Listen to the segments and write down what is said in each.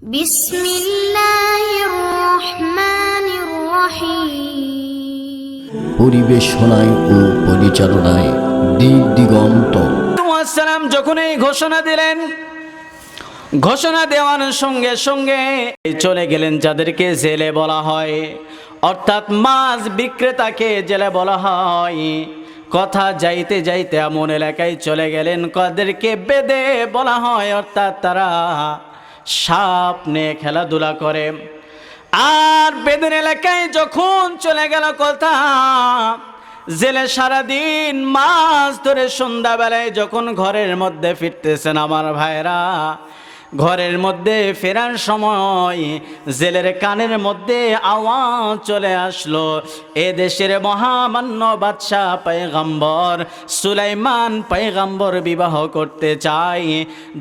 বিসমিল্লাহির রহমানির রহিম। পরিবেশনায় ও পরিচালনায় দিক দিগন্ত। আসসালাম যখন এই ঘোষণা দিলেন, ঘোষণা দেওয়ার সঙ্গে সঙ্গে চলে গেলেন যাদেরকে জেলে বলা হয়, অর্থাৎ মাছ বিক্রেতাকে জেলে বলা হয়। কথা যাইতে যাইতে এমন এলাকায় চলে গেলেন কাদেরকে বেদে বলা হয়, অর্থাৎ তারা সাপ নিয়ে খেলাধুলা করে। আর বেদের এলাকায় যখন চলে গেল কথা, জেলে সারাদিন মাছ ধরে সন্ধ্যাবেলায় যখন ঘরের মধ্যে ফিরতেছেন আমার ভাইরা, ঘরের মধ্যে ফেরার সময় জেলের কানের মধ্যে আওয়াজ চলে আসলো, এ দেশের মহামান্য বাদশাহ পয়গম্বর সুলাইমান পয়গম্বর বিবাহ করতে চাই,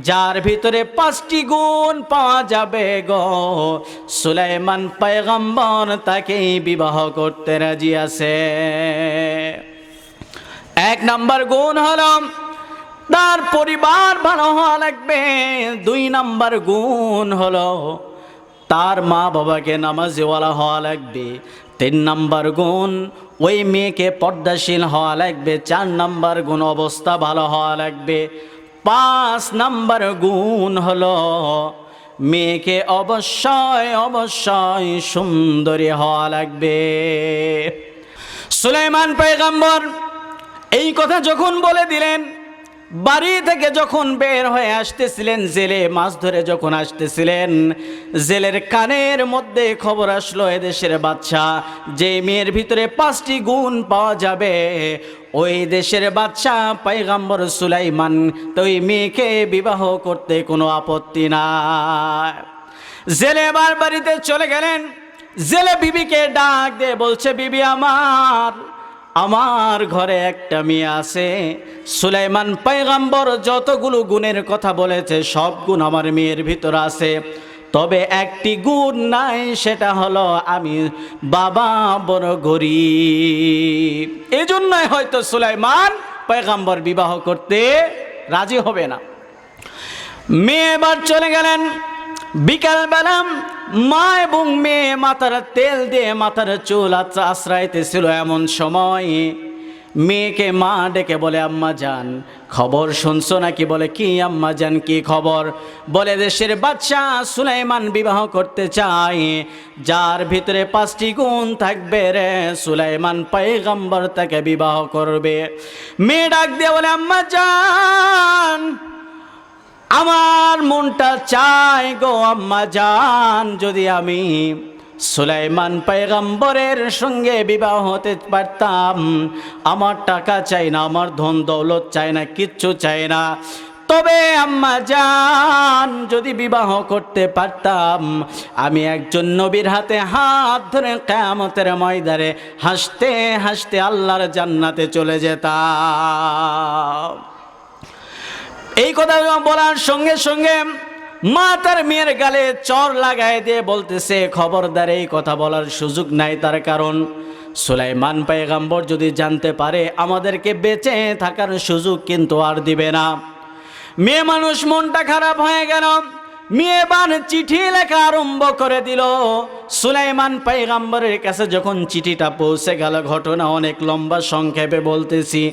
যার ভিতরে 5টি গুণ পাওয়া যাবে গো। সুলাইমান পয়গম্বর তাকেই বিবাহ করতে রাজি আছে। 1 নম্বর গুণ হলো তার পরিবার ভালো হওয়া লাগবে। 2 নম্বর গুণ হলো তার মা বাবাকে নামাজওয়ালা হওয়া লাগবে। 3 নম্বর গুণ ওই মেয়েকে পর্দাশীল হওয়া লাগবে। 4 নম্বর গুণ অবস্থা ভালো হওয়া লাগবে। 5 নম্বর গুণ হলো মেয়েকে অবশ্যই অবশ্যই সুন্দরী হওয়া লাগবে। সুলাইমান পয়গম্বর এই কথা যখন বলে দিলেন, বাড়ি থেকে যখন বের হয়ে আসতেছিলেন, জেলে মাছ ধরে যখন আসতেছিলেন, জেলের কানের মধ্যে খবর আসলো এদেশের বাদশা যে মেয়ের ভিতরে 5টি গুণ পাওয়া যাবে, ওই দেশের বাদশা পয়গম্বর সুলাইমান তো ওই মেয়েকে বিবাহ করতে কোনো আপত্তি নাই। জেলে এবার বাড়িতে চলে গেলেন। জেলে বিবিকে ডাক দিয়ে বলছে, বিবি আমার ঘরে একটা মেয়ে আছে। সুলাইমান পয়গম্বর যতগুলো গুণের কথা বলেছে সব গুণ আমার মেয়ের ভিতর আছে, তবে একটি গুণ নাই, সেটা হলো আমি বাবা বড় গরিব। এই জন্যই হয়তো সুলাইমান পয়গম্বর বিবাহ করতে রাজি হবে না। মেয়ে এবার চলে গেলেন। বিকালবেলা মা এবং মেয়ে মাথার তেল দিয়ে মাথার চুল আশ্রাইতেছিল। এমন সময় মেয়েকে মা ডেকে বলে, আম্মা জান খবর শুনছো নাকি? বলে, কি আম্মা জান কি খবর? বলে, দেশের বাদশা সুলাইমান বিবাহ করতে চায়, যার ভিতরে 5টি গুণ থাকবে রে, সুলাইমান পয়গম্বর তাকে বিবাহ করবে। মেয়ে ডাক দিয়ে বলে, আম্মা জান আমার মনটা চায় গো আম্মা জান, যদি আমি সুলাইমান পয়গম্বরের সঙ্গে বিবাহ হতে পারতাম, আমার টাকা চাই না, আমার ধন দৌলত চাই না, কিচ্ছু চাই না, তবে আম্মা জান যদি বিবাহ করতে পারতাম, আমি একজন নবীর হাতে হাত ধরে কিয়ামতের ময়দানে হাসতে হাসতে আল্লাহর জান্নাতে চলে যেতাম। এই কথা বলার সঙ্গে সঙ্গে মা তার মেয়ের গালে চর লাগায় দিয়ে বলতেছে, খবরদার এই কথা বলার সুযোগ নাই, তার কারণ সুলাইমান পয়গম্বর যদি জানতে পারে আমাদেরকে বেঁচে থাকার সুযোগ কিন্তু আর দিবে না। মেয়ে মানুষ মনটা খারাপ হয়ে গেল। মেয়ে বান চিঠি লেখা আরম্ভ করে দিল। সুলাইমান পয়গম্বরের কাছে যখন চিঠিটা পৌঁছে গেল, ঘটনা অনেক লম্বা, সংক্ষেপে বলতেছি।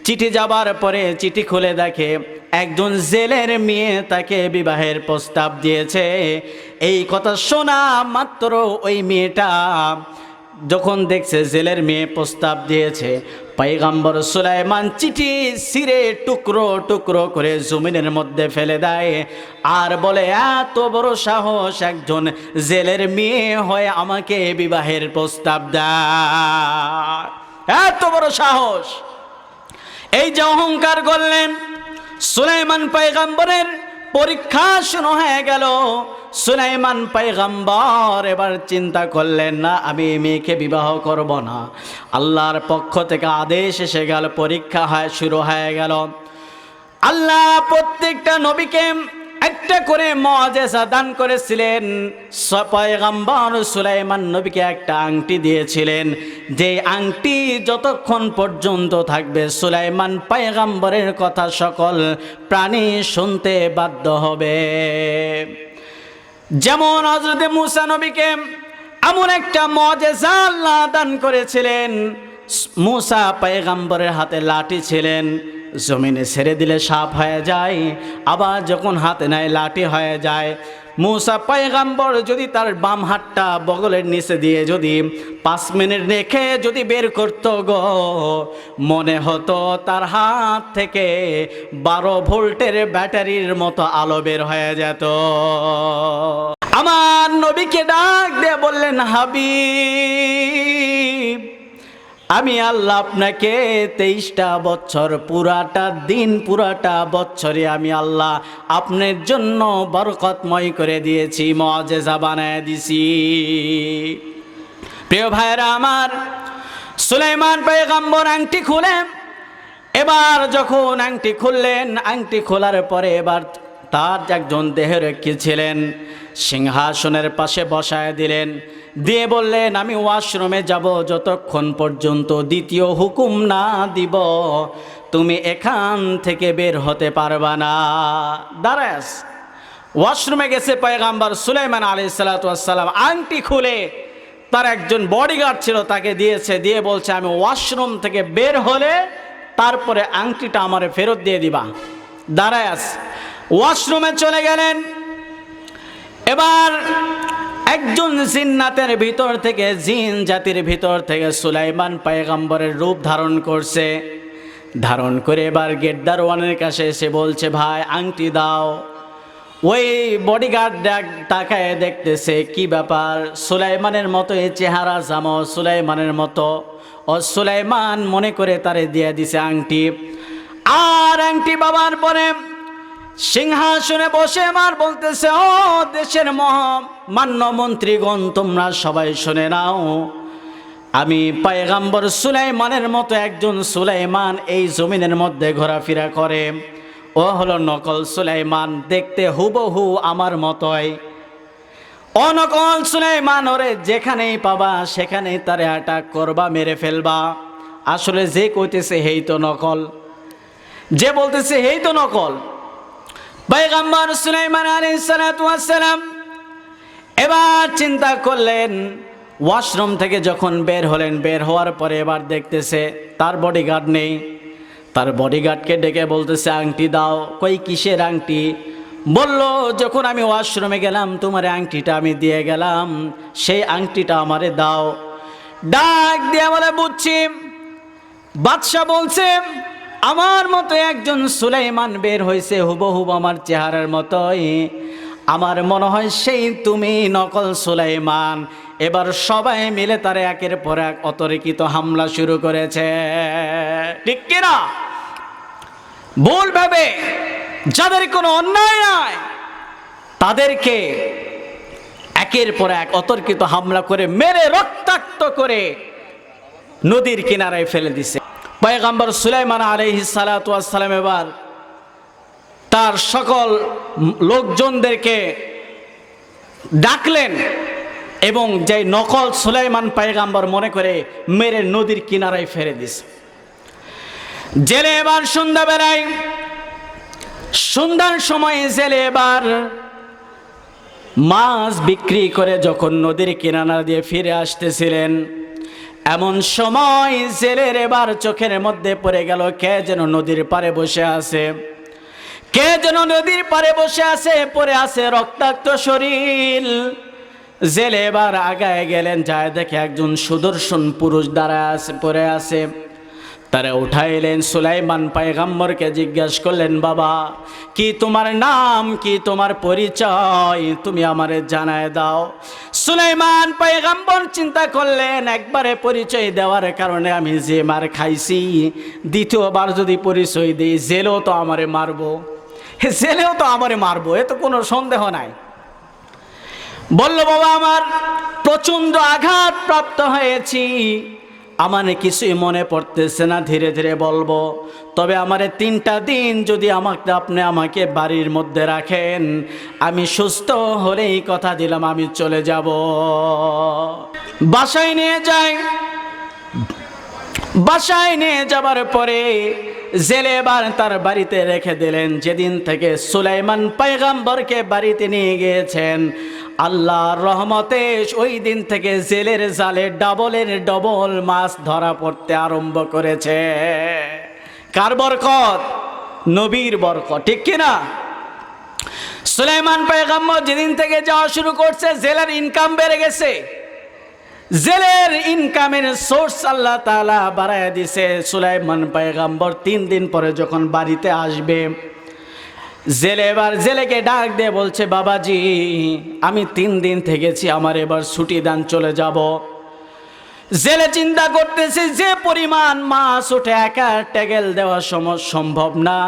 চিঠি যাবার পরে চিঠি খুলে দেখে একজন জেলের মেয়ে তাকে বিবাহের প্রস্তাব দিয়েছে। এই কথা শোনা মাত্র ওই মেয়েটা যখন দেখছে জেলের মেয়ে প্রস্তাব দিয়েছে, পয়গম্বর সুলাইমান চিঠি ছিঁড়ে টুকরো টুকরো করে জমিনের মধ্যে ফেলে দেয় আর বলে, এত বড় সাহস একজন জেলের মেয়ে হয়ে আমাকে বিবাহের প্রস্তাব দেয়, এত বড় সাহস! এই যে অহংকার করলেন, সুলাইমান পয়গম্বরের পরীক্ষা শুরু হয়ে গেল। সুলাইমান পয়গম্বর এবার চিন্তা করলেন, না আমি এই মেয়েকে বিবাহ করব না। আল্লাহর পক্ষ থেকে আদেশ এসে গেল, পরীক্ষা শুরু হয়ে গেল। আল্লাহ প্রত্যেকটা নবীকে একটা করে মুআজিজা দান করেছিলেন। পয়গম্বর সুলাইমান নবীকে একটা আংটি দিয়েছিলেন, যে আংটি যতক্ষণ পর্যন্ত থাকবে সুলাইমান পয়গম্বরের কথা সকল প্রাণী শুনতে বাধ্য হবে। যেমন হযরতে মূসা নবীকে এমন একটা মুজিজা আল্লাহ দান করেছিলেন, মূসা পয়গম্বরের হাতে লাঠি ছিলেন, জমিনে ছেড়ে দিলে সাপ হয়ে যায়, আবার যখন হাতে নেয় লাঠি হয়ে যায়। মূসা পয়গম্বর যদি তার বাম হাতটা বগলের নিচে দিয়ে যদি 5 মিনিট রেখে যদি বের করতো গো, মনে হতো তার হাত থেকে 12 ভোল্টের ব্যাটারির মতো আলো বের হয়ে যেত। আমার নবীকে ডাক দিয়ে বললেন, হাবিব, আমি আল্লাহ আপনাকে 23টা বছর পুরাটা দিন পুরাটা বছরে আমি আল্লাহ আপনার জন্য বরকতময় করে দিয়েছি, মুজিজা বানায় দিছি। প্রিয় ভাইরা আমার, সুলাইমান পয়গম্বর আংটি খুলেন। এবার যখন আংটি খুললেন, আংটি খোলার পরে এবার তার একজন দেহরক্ষী ছিলেন, সিংহাসনের পাশে বসায় দিলেন, দিয়ে বললেন, আমি ওয়াশরুমে যাব, যতক্ষণ পর্যন্ত দ্বিতীয় হুকুম না দিব তুমি এখান থেকে বের হতে পারবা না। দাঁড়াস ওয়াশরুমে গেছে পয়গম্বর সুলাইমান আলাইহিস সালাতু ওয়াস সালাম, আংটি খুলে তার একজন বডিগার্ড ছিল তাকে দিয়েছে, দিয়ে বলছে, আমি ওয়াশরুম থেকে বের হলে তারপরে আংটিটা আমারে ফেরত দিয়ে দিবা। দাঁড়াস ওয়াশরুমে চলে গেলেন। এবার একজন জিন্নাতের ভিতর থেকে, জিন জাতির ভিতর থেকে সুলাইমান পয়গম্বরের রূপ ধারণ করছে। ধারণ করে এবার গেট দারোয়ানের কাছে এসে বলছে, ভাই আংটি দাও। ওই বডিগার্ড তাকায় দেখতেছে, কি ব্যাপার, সুলাইমানের মতো এই চেহারা জামো, সুলাইমানের মতো। ও সুলাইমান মনে করে তারে দিয়ে দিছে আংটি। আর আংটি বাবার পরে সিংহাসনে বসে আমার বলতেছে, ও দেশের মহামান্য মন্ত্রীগণ, তোমরা সবাই শুনে নাও, আমি পয়গম্বর সুলাইমানের মতো একজন সুলাইমান এই জমিনের মধ্যে ঘোরাফেরা করে। ও হলো নকল সুলাইমান, দেখতে হুবহু আমার মতোই। ও নকল সুলাইমান, ওরে যেখানেই পাবা সেখানেই তারে অ্যাটাক করবা, মেরে ফেলবা। আসলে যে কইতেছে হেই তো নকল, যে বলতেছে হেই তো নকল। পয়গম্বর সুলাইমান আলাইহিস সালাতু ওয়াস সালাম এবার চিন্তা করলেন, ওয়াশরুম থেকে যখন বের হলেন, বের হওয়ার পরে এবার দেখতেছে তার বডিগার্ড নেই। তার বডিগার্ডকে ডেকে বলতেছে, আংটি দাও। কই কিসের আংটি? বলল, যখন আমি ওয়াশরুমে গেলাম তোমার আংটিটা আমি দিয়ে গেলাম, সেই আংটিটা আমারে দাও। ডাক দিয়ে বলে, বুঝছি। বাদশা বলছে, আমার মতো একজন সুলাইমান বের হয়েছে হুবহুব আমার চেহারার মতোই, আমার মনে হয় সেই তুমি নকল সুলাইমান। এবার সবাই মিলে তার একের পর এক অতর্কিত হামলা শুরু করেছে, ঠিক কিনা? ভুল ভেবে যাদের কোনো অন্যায় নাই তাদেরকে একের পর এক অতর্কিত হামলা করে মেরে রক্তাক্ত করে নদীর কিনারায় ফেলে দিছে। পয়গম্বর সুলাইমান আলাইহিস সালাতু ওয়াস সালাম এবার তার সকল লোকজনদেরকে ডাকলেন এবং যে নকল সুলাইমান পয়গম্বর মনে করে মেরে নদীর কিনারায় ফেলে দিছে। জেলে এবার সন্ধ্যার সময় জেলে এবার মাছ বিক্রি করে যখন নদীর কিনারা দিয়ে ফিরে আসতেছিলেন, এমন সময় জেলের এবার চোখের মধ্যে পড়ে গেল, কে যেন নদীর পাড়ে বসে আছে, কে যেন নদীর পাড়ে বসে আছে, পড়ে আছে রক্তাক্ত শরীর। জেলে এবার আগায় গেলেন, যায় দেখে একজন সুদর্শন পুরুষ দাঁড়ায় আছে, পড়ে আছে। তারা উঠাইলেন, সুলাইমান পয়গম্বরকে জিজ্ঞাসা করলেন, বাবা কি তোমার নাম, কি তোমার পরিচয়, তুমি আমারে জানায় দাও। সুলাইমান পয়গম্বর চিন্তা করলেন, একবারে পরিচয় দেওয়ার কারণে আমি যে মার খাইছি, দ্বিতীয়বার যদি পরিচয় দিই জেলেও তো আমারে মারবো, এ তো কোনো সন্দেহ নাই। বলল, বাবা আমার প্রচণ্ড আঘাত প্রাপ্ত হয়েছি, আমার কিছুই মনে পড়তেছে না, ধীরে ধীরে বলবো। তবে আমার 3টা দিন যদি আপনি আমাকে বাড়ির মধ্যে রাখেন, আমি সুস্থ হলেই কথা দিলাম আমি চলে যাব। বাসায় নিয়ে যাই। বাসায় নিয়ে যাবার পরে জেলে এবার তার বাড়িতে রেখে দিলেন। যেদিন থেকে সুলাইমান পয়গম্বরকে বাড়িতে নিয়ে গিয়েছেন, আল্লাহর রহমতে ওই দিন থেকে জেলের জালে ডবলের ডবল মাছ ধরা পড়তে আরম্ভ করেছে। কার বরকত? নবীর বরকত, ঠিক কিনা? সুলাইমান পয়গম্বর যেদিন থেকে যাওয়া শুরু করছে, জেলের ইনকাম বেড়ে গেছে। জেলের ইনকামের সোর্স আল্লাহ তাআলা বাড়ায় দিছে। সুলাইমান পয়গম্বর 3 দিন পরে যখন বাড়িতে আসবে, জেলে এবার জেলেকে ডাক দিয়ে বলছে, বাবাজি আমি 3 দিন থেকেছি, আমার এবার ছুটি দান, চলে যাব। জেলে চিন্তা করতেছে যে পরিমাণ মাছ ওঠে একা টেগেল দেওয়া সম্ভব না,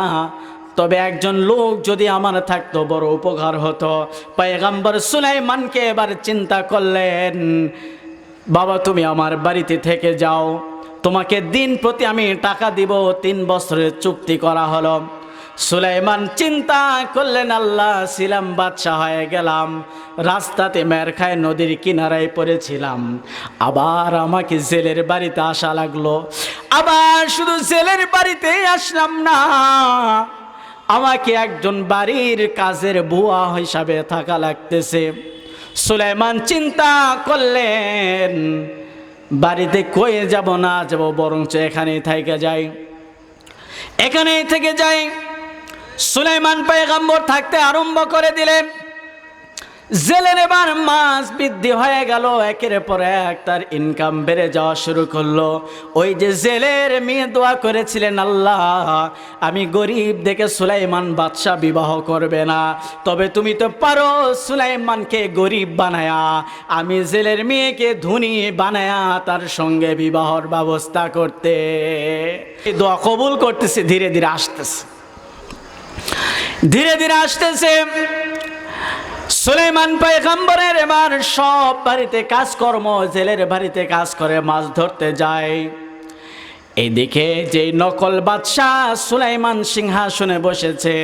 তবে একজন লোক যদি আমার থাকতো বড় উপকার হতো। পয়গম্বর সুলাইমানকে এবার চিন্তা করলেন, বাবা তুমি আমার বাড়িতে থেকে যাও, তোমাকে দিন প্রতি আমি টাকা দিব, 3 বছরের চুক্তি করা হলো। সুলাইমান চিন্তা করলেন, আল্লাহ ছিলাম বাদশাহ হয়ে গেলাম, রাস্তাতে মের খায় নদীর কিনারায় পড়েছিলাম, আবার আমাকে জেলের বাড়িতে আসা লাগলো। আবার শুধু জেলের বাড়িতেই আসলাম না, আমাকে একজন বাড়ির কাজের বুয়া হিসাবে থাকা লাগতেছে। সুলাইমান চিন্তা করলেন, বাড়িতে কয়ে যাব না যাব, বরঞ্চ এখানেই থেকে যাই, এখানেই থেকে যাই। সুলাইমান পয়গম্বর থাকতে আরম্ভ করে দিলেন। জেলের এবার মাছ বৃদ্ধি হয়ে গেল, একের পর এক তার ইনকাম বেড়ে যাওয়া শুরু করলো। ওই যে জেলের মেয়ে দোয়া করেছিলেন, আল্লাহ আমি গরিব দেখে সুলাইমান বাদশাহ বিবাহ করবে না, তবে তুমি তো পারো সুলাইমানকে গরিব বানায়া আমি জেলের মেয়েকে ধনী বানায়া তার সঙ্গে বিবাহর ব্যবস্থা করতে। এই দোয়া কবুল করতেছে, ধীরে ধীরে আসতেছে, ধীরে ধীরে আসতেছে। সুলাইমান পয়গম্বরের এবার সব বাড়িতে কাজকর্ম, জেলের বাড়িতে কাজ করে, মাছ ধরতে যায়। এইদিকে যে নকল বাদশাহ সুলাইমান সিংহাসনে বসেছে,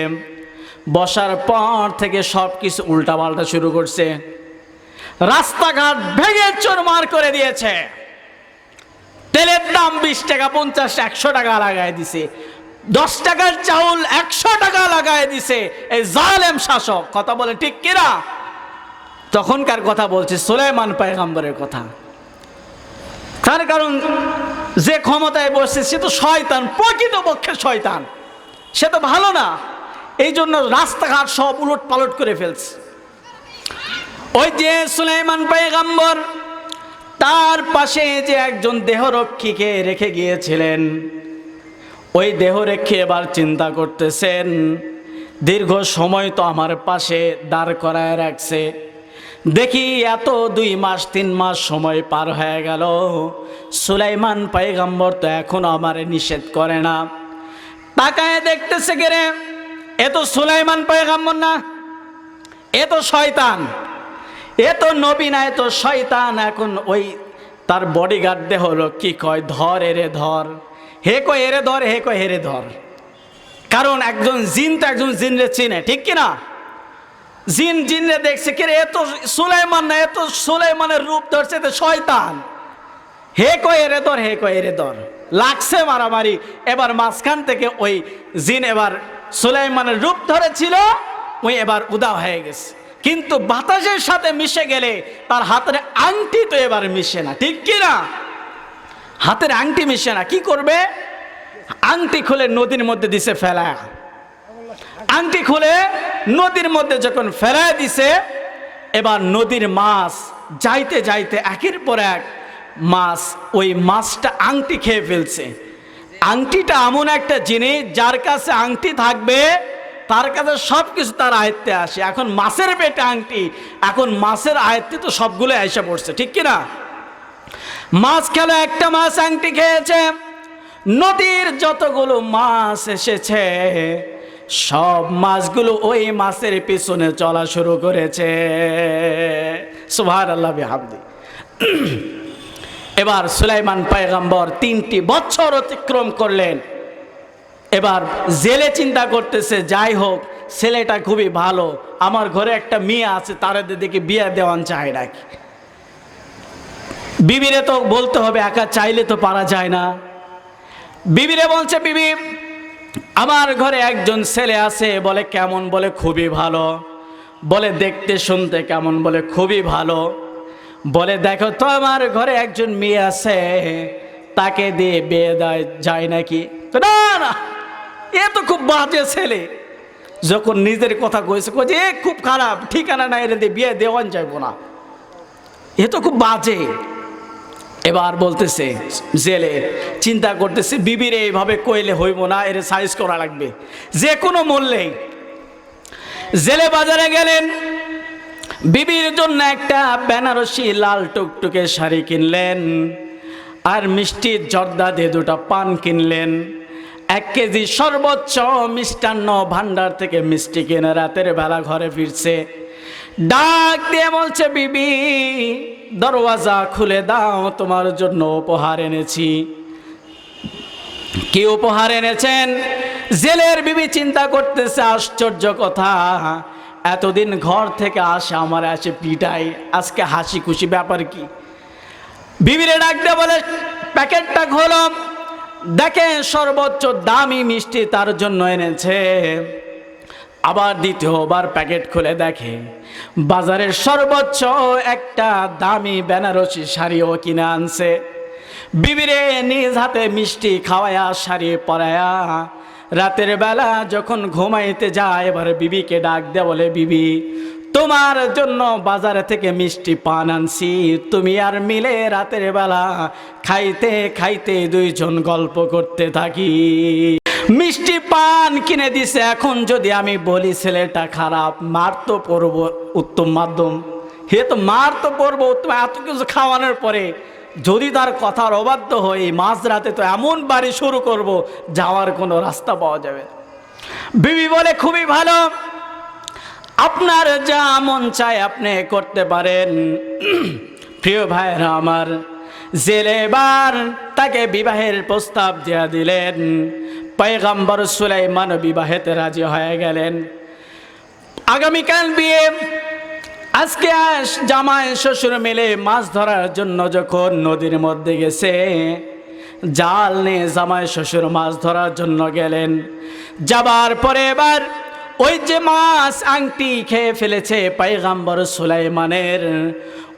বসার পর থেকে সব কিছু উল্টাপাল্টা শুরু করছে। রাস্তাঘাট ভেঙে চুরমার করে দিয়েছে, তেলের দাম 20 টাকা 50 100 টাকা লাগায় দিছে, 10 টাকার চাউল 100 টাকা লাগায় দিছে এই জালেম শাসক। কথা বলে ঠিক কিনা? তখনকার কথা বলছে, সুলাইমান পয়গম্বরের কথা। তার কারণ যে ক্ষমতায় বসছে সে তো শয়তান, প্রকৃতপক্ষে শয়তান, সে তো ভালো না। এই জন্য রাস্তাঘাট সব উলট পালট করে ফেলছে। ওই যে সুলাইমান পয়গম্বর, তার পাশে যে একজন দেহরক্ষীকে রেখে গিয়েছিলেন, ওই দেহরক্ষী এবার চিন্তা করতেছেন, দীর্ঘ সময় তো আমার পাশে দাঁড় করায় রাখছে, দেখি এত 2 মাস 3 মাস সময় পার হয়ে গেল, সুলাইমান পয়গম্বর তো এখনো আমার নিষেধ করে না। তাকায় দেখতেছে গেরে, এ তো সুলাইমান পয়গম্বর না, এ তো শয়তান, এ তো নবী না, এ তো শয়তান। এখন ওই তার বডিগার্ড দেহরক্ষী কয়, ধর এরে ধর, হে কয় এরে ধর, হে কয় হেরে ধর। কারণ একজন জিন তো একজন জিনরে চিনে, ঠিক কিনা? জিন জিনরে দেখছে, কে এ তো সুলাইমান না, এ তো সুলাইমানের রূপ ধরছে, তো শয়তান, হে কয় এরে ধর, হে কয় এরে ধর। লাগছে মারামারি। এবার মাঝখান থেকে ওই জিন এবার সুলাইমানের রূপ ধরেছিল, ওই এবার উদা হয়ে গেছে। কিন্তু বাতাসের সাথে মিশে গেলে তার হাতের আংটি তো এবার মিশে না, ঠিক কিনা? হাতের আংটি মিশে না, কি করবে? আংটি খুলে নদীর মধ্যে দিছে ফেলায়। আংটি খুলে নদীর মধ্যে যখন ফেলায় দিছে, এবার নদীর মাছ যাইতে যাইতে একের পর এক মাছ ওই মাছটা আংটি খেয়ে ফেলছে। আংটিটা এমন একটা জিনিস, যার কাছে আংটি থাকবে তার কাছে সব কিছু তার আয়ত্তে আসে। এখন মাছের পেটে আংটি, এখন মাছের আয়ত্তে তো সবগুলো এসে পড়ছে, ঠিক কিনা? মাছ খেলো, একটা মাছ আংটি খেয়েছে, নদীর যতগুলো মাছ এসেছে সব মাছগুলো ওই মাছের পিছনে চলা শুরু করেছে। সুবহানাল্লাহ বিহামদি। এবার সুলাইমান পয়গম্বর 3টি বছর অতিক্রম করলেন। এবার জেলে চিন্তা করতেছে, যাই হোক ছেলেটা খুবই ভালো, আমার ঘরে একটা মেয়ে আছে, তার দিকে বিয়ে দেওয়ান চায় নাকি। বিবিরে তো বলতে হবে, একা চাইলে তো পারা যায় না। বিবিরে বলছে, বিবি আমার ঘরে একজন ছেলে আছে, বলে কেমন? বলে খুবই ভালো। বলে দেখতে শুনতে কেমন? বলে খুবই ভালো। বলে দেখো তো আমার ঘরে একজন মেয়ে আছে, তাকে দিয়ে বিয়ে দেয় যায় নাকি? না না, এ তো খুব বাজে ছেলে। যখন নিজের কথা কইছে, কইছে এ খুব খারাপ, ঠিকানা নাই, এর দিয়ে বিয়ে দেওয়ান যাইব না, এ তো খুব বাজে। এবার বলতেছে জেলে, চিন্তা করতেছে বিবিরে এইভাবে কইলে হইব না, এর সাইজ করা লাগবে যে কোনো মূল্যেই। জেলে বাজারে গেলেন, বিবির জন্য একটা বেনারসি লাল টুকটুকে শাড়ি কিনলেন, আর মিষ্টি জর্দা দিয়ে দুটা পান কিনলেন। 1 কেজি সর্বোচ্চ মিষ্টান্ন ভান্ডার থেকে মিষ্টি কিনে রাতের বেলা ঘরে ফিরছে। ডাক দিয়ে বলছে, বিবি দরওয়াজা খুলে দাও, তোমার জন্য উপহার এনেছি। কি উপহার এনেছেন? জেলের বিবি চিন্তা করতেছে, আশ্চর্য কথা, এতদিন ঘর থেকে আসে আমার আসে পিটাই, আজকে হাসি খুশি, ব্যাপার কি? বিবিরে ডাক দিয়ে বলে, প্যাকেটটা খোলো, দেখে সর্বোচ্চ দামি মিষ্টি তার জন্য এনেছে। আবার দ্বিতীয়বার প্যাকেট খুলে দেখে বাজারের সর্বোচ্চ একটা দামি বেনারসি শাড়িও কিনে আনছে। বিবিরে নিজ হাতে মিষ্টি খাওয়ায়া, শাড়ি পরায়া রাতের বেলা যখন ঘুমাইতে যায়, এবার বিবিকে ডাক দে বলে, বিবি তোমার জন্য বাজারে থেকে মিষ্টি পান আনছি, তুমি আর মিলে রাতের বেলা খাইতে খাইতে দুইজন গল্প করতে থাকি। মিষ্টি পান কিনে দিছে। এখন যদি আমি বলি ছেলেটা খারাপ, মার তো পড়ব উত্তম মাধ্যম, হে তো মার তো পড়বো উত্তম। এত কিছু খাওয়ানোর পরে যদি তার কথার অবাধ্য হই, মাঝরাতে তো এমন বাড়ি শুরু করব, যাওয়ার কোনো রাস্তা পাওয়া যাবে। বিবি বলে, খুবই ভালো, আপনার যা মন চায় আপনি করতে পারেন। প্রিয় ভাইরা আমার, জেলে এবার তাকে বিবাহের প্রস্তাব দিয়া দিলেন। পয়গম্বর সুলাইমান বিবাহেতে রাজি হয়ে গেলেন। আগামীকাল বিয়ে। আজকে জামাই শ্বশুর মিলে মাছ ধরার জন্য যখন নদীর মধ্যে গেছে, জাল নিয়ে জামাই শ্বশুর মাছ ধরার জন্য গেলেন। যাবার পরে এবার ওই যে মাছ আংটি খেয়ে ফেলেছে পয়গম্বর সুলাইমানের,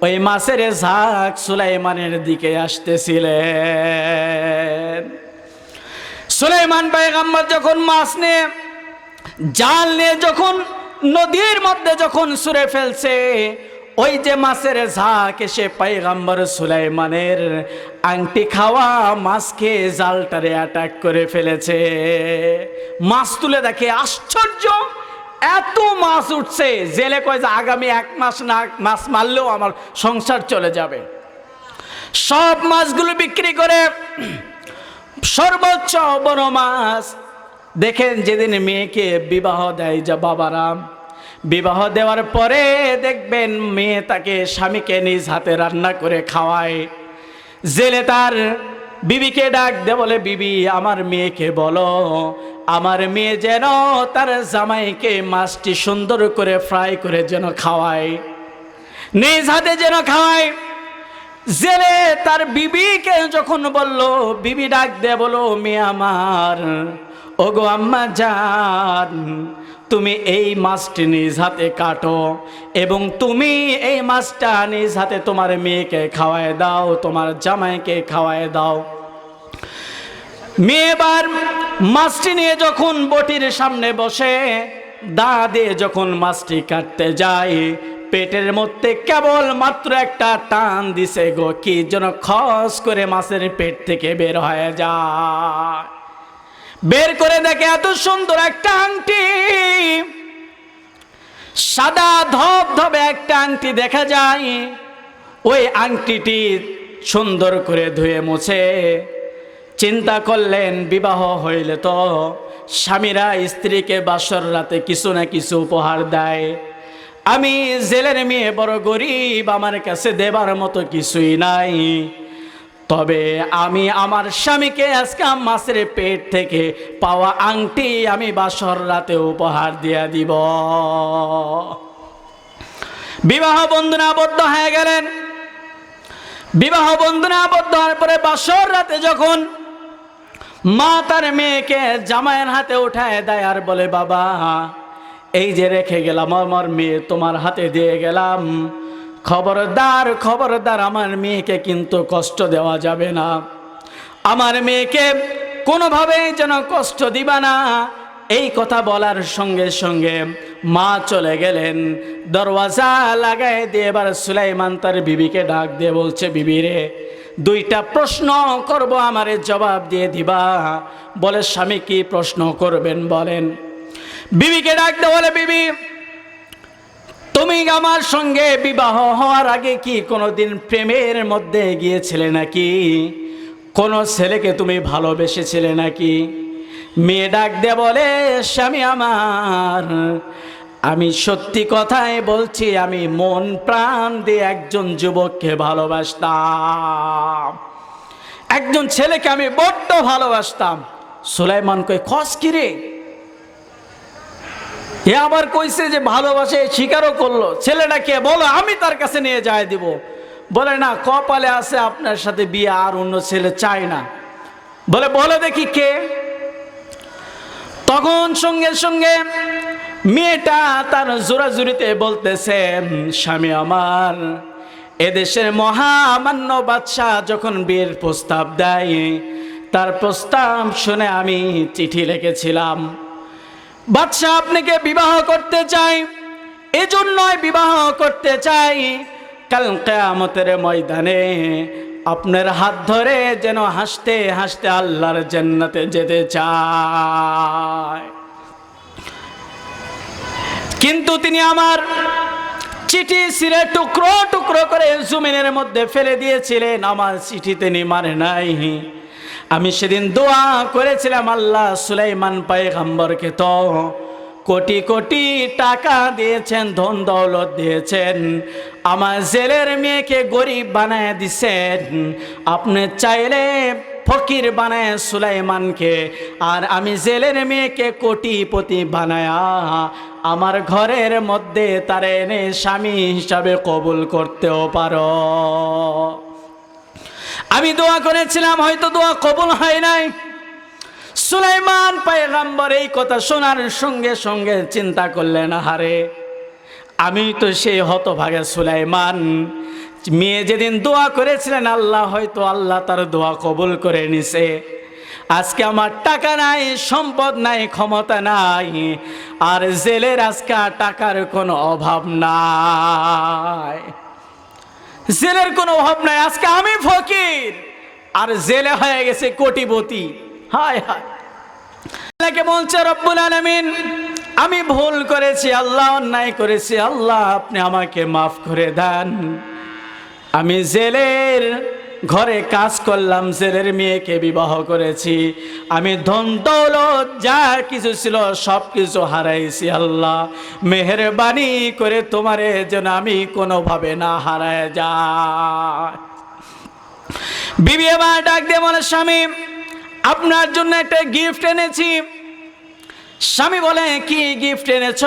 ওই মাছের ঝাঁক সুলাইমানের দিকে আসতেছিলেন। সুলাইমান পয়গম্বর যখন মাছ নিয়ে জাল নিয়ে যখন নদীর মধ্যে যখন ছুঁড়ে ফেলছে, ওই যে মাছের ঝাঁক এসে পয়গম্বর সুলাইমানের আংটি খাওয়া মাছকে জালটারে অ্যাটাক করে ফেলেছে। মাছ তুলে দেখে আশ্চর্য, এত মাছ উঠছে। জেলে কয় যে আগামী 1 মাস না মাছ মারলেও আমার সংসার চলে যাবে। সব মাছগুলো বিক্রি করে সর্বোচ্চ বড় মাছ দেখেন, যেদিন মেয়েকে বিবাহ দেয় যে বাবারা, বিবাহ দেওয়ার পরে দেখবেন মেয়ে তাকে স্বামীকে নিজ হাতে রান্না করে খাওয়ায়। জেলে তার বিবিকে ডাক দে বলে, বিবি আমার মেয়েকে বলো আমার মেয়ে যেন তার জামাইকে মাছটি সুন্দর করে ফ্রাই করে যেন খাওয়ায়, নিজ হাতে যেন খাওয়ায়। জেলে তার বিবিকে যখন বলল, বিবি ডাক দে বলো, মেয়ে আমার, ওগো আম্মা জান, তুমি এই মাছটি নিজ হাতে কাটো এবং তুমি এই মাছটা নিজ হাতে তোমার মেয়েকে খাওয়ায় দাও, তোমার জামাইকে খাওয়ায় দাও। মেয়ে এবার মাছটি নিয়ে যখন বটির সামনে বসে দা দিয়ে যখন মাছটি কাটতে যায়, পেটের মধ্যে কেবল মাত্র একটা টান দিছে গো, কি যেন খস করে মাছের পেট থেকে বের হয়ে যায়। বের করে দেখে এত সুন্দর একটা আংটি, সাদা ধবধবে একটা আংটি দেখা যায়। ওই আংটিটি সুন্দর করে ধুয়ে মুছে চিন্তা করলেন, বিবাহ হইলে তো স্বামীরা স্ত্রীকে বাসর রাতে কিছু না কিছু উপহার দেয়। আমি জেলের মেয়ে, বড় গরিব, আমার কাছে দেবার মতো কিছুই নাই, তবে আমি আমার স্বামীকে আজকে মাছের পেট থেকে পাওয়া আংটি আমি বাসর রাতে উপহার দিয়া দিব। বিবাহ বন্ধনে আবদ্ধ হয়ে গেলেন। বিবাহ বন্ধনে আবদ্ধ হওয়ার পরে বাসর রাতে যখন মা তার মেয়েকে জামাইয়ের হাতে উঠায় দেয় আর বলে, বাবা এই যে রেখে গেলাম আমার মেয়ে তোমার হাতে দিয়ে গেলাম, খবরদার খবরদার আমার মেয়েকে কিন্তু কষ্ট দেওয়া যাবে না, আমার মেয়েকে কোনোভাবেই যেন কষ্ট দিবা না। এই কথা বলার সঙ্গে সঙ্গে মা চলে গেলেন। দরওয়াজা লাগাই দিয়ে এবার সুলাইমান তার বিবিকে ডাক দিয়ে বলছে, বিবি রে, দুইটা প্রশ্ন করব, আমারে জবাব দিয়ে দিবা। বলে, স্বামী কি প্রশ্ন করবেন বলেন। বিবিকে ডাক দিয়ে বলে, বিবি তুমি আমার সঙ্গে বিবাহ হওয়ার আগে কি কোনোদিন প্রেমের মধ্যে গিয়েছিলে নাকি? কোনো ছেলেকে তুমি ভালোবেসেছিলে নাকি? মেয়ে ডাক দিয়ে বলে, স্বামী আমার, আমি সত্যি কথাই বলছি, আমি মন প্রাণ দিয়ে একজন যুবককে ভালোবাসতাম, একজন ছেলেকে আমি বড্ড ভালোবাসতাম। সুলাইমান কই, খস কিরে, এ আবার কইছে যে ভালোবাসে, স্বীকারও করলো। ছেলেটাকে বলো, আমি তার কাছে নিয়ে যাই দিব। বলে, না, কপালে আছে আপনার সাথে বিয়ে, আর অন্য ছেলে চাই না। বলে, বলে দেখি কে। তখন সঙ্গে সঙ্গে মেয়েটা তার জোরাজুরিতে বলতেছে, স্বামী আমার, এদেশের মহামান্য বাদশাহ যখন বিয়ের প্রস্তাব দেয়, তার প্রস্তাব শুনে আমি চিঠি লিখেছিলাম, বাদশাহ আপনাকে বিবাহ করতে চাই, এজন্যই বিবাহ করতে চাই, কাল কিয়ামতের ময়দানে আপনার হাত ধরে যেন হাসতে হাসতে আল্লাহর জান্নাতে যেতে চায়। কিন্তু তিনি আমার চিঠি ছিঁড়ে টুকরো টুকরো করে জমিনের মধ্যে ফেলে দিয়েছিলেন, আমার চিঠি তিনি মানে নাই। আমি সেদিন দোয়া করেছিলাম, আল্লাহ সুলাইমান পয়গম্বরকে তো কোটি কোটি টাকা দিয়েছেন, ধন দৌলত দিয়েছেন, আমার জেলের মেয়েকে গরিব বানায় দিছেন, আপনি চাইলে ফকির বানায় সুলাইমানকে, আর আমি জেলের মেয়েকে কোটিপতি বানায়া আমার ঘরের মধ্যে তার এনে স্বামী হিসাবে কবুল করতেও পারো। আমি দোয়া করেছিলাম, হয়তো দোয়া কবুল হয় নাই। সুলাইমান পয়গম্বর এই কথা শোনার সঙ্গে সঙ্গে চিন্তা করলেন, হারে আমি তো সেই হতভাগা সুলাইমান, মেয়ে যেদিন দোয়া করেছিলেন আল্লাহ, হয়তো আল্লাহ তার দোয়া কবুল করে নিছে। আজকে আমার টাকা নাই, সম্পদ নাই, ক্ষমতা নাই, আর জেলের আজকে টাকার কোনো অভাব নাই, জেলের কোনো অভাব নাই, আজকে আমি ফকির আর জেলে হয়ে গেছে কোটিপতি। হায় হায়, আল্লাহকে বলছে, রব্বুল আলামিন আমি ভুল করেছি আল্লাহ, অন্যায় করেছি আল্লাহ, আপনি আমাকে মাফ করে দেন। আমি জেলের ঘরে কাজ করলাম, জেলের মেয়েকে বিবাহ করেছি, আমি ধন দৌলত যা কিছু ছিল সব কিছু হারাইছি, আল্লাহ মেহেরবানি করে তোমারে যেন আমি কোনোভাবে না হারায় যায়। বিবি আমার ডাক দিয়ে বলে, স্বামী আপনার জন্য একটা গিফট এনেছি। স্বামী বলে, কি গিফট এনেছ?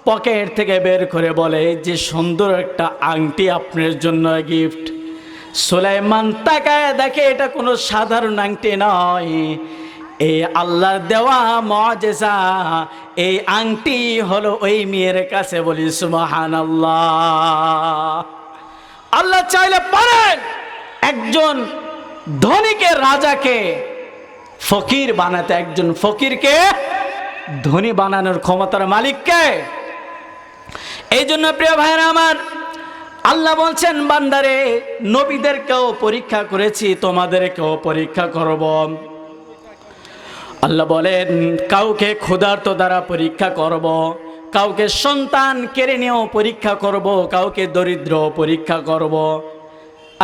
পকেট থেকে বের করে বলে, যে সুন্দর একটা আংটি আপনার জন্য গিফট। সুলাইমান তাকায় দেখে এটা কোনো সাধারণ আংটি নয়, এই আল্লাহর দেওয়া মুআজিজা। এই আংটি হলো ওই মেয়ের কাছে। বলি সুবহানাল্লাহ। আল্লাহ চাইলে পারেন একজন ধনীকে, রাজাকে ফকির বানাতে, একজন ফকিরকে ধনী বানানোর ক্ষমতার মালিককে। এই জন্য প্রিয় ভাইরা আমার, আল্লাহ বলছেন, বান্দারে নবীদেরকেও পরীক্ষা করেছি, তোমাদেরকেও পরীক্ষা করব। আল্লাহ বলেন, কাউকে ক্ষুধার্ত দ্বারা পরীক্ষা করব, কাউকে সন্তান কেড়ে নিয়েও পরীক্ষা করব, কাউকে দরিদ্র পরীক্ষা করব।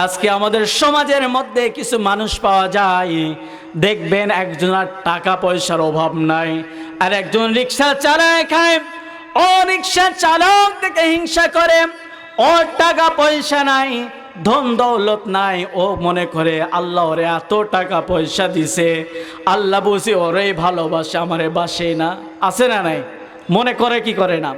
আজকে আমাদের সমাজের মধ্যে কিছু মানুষ পাওয়া যায়, দেখবেন একজনের টাকা পয়সার অভাব নাই, আর একজন রিক্সা চালায় খায়, ও রিক্সা চালক থেকে হিংসা করে, ওর টাকা পয়সা নাই, ধন দৌলত নাই, ও মনে করে আল্লাহ ওরে এত টাকা পয়সা দিছে, আল্লাহ বুঝি ওরে ভালোবাসে, আমারে বাসে না। আছে না নাই? মনে করে কি করে না?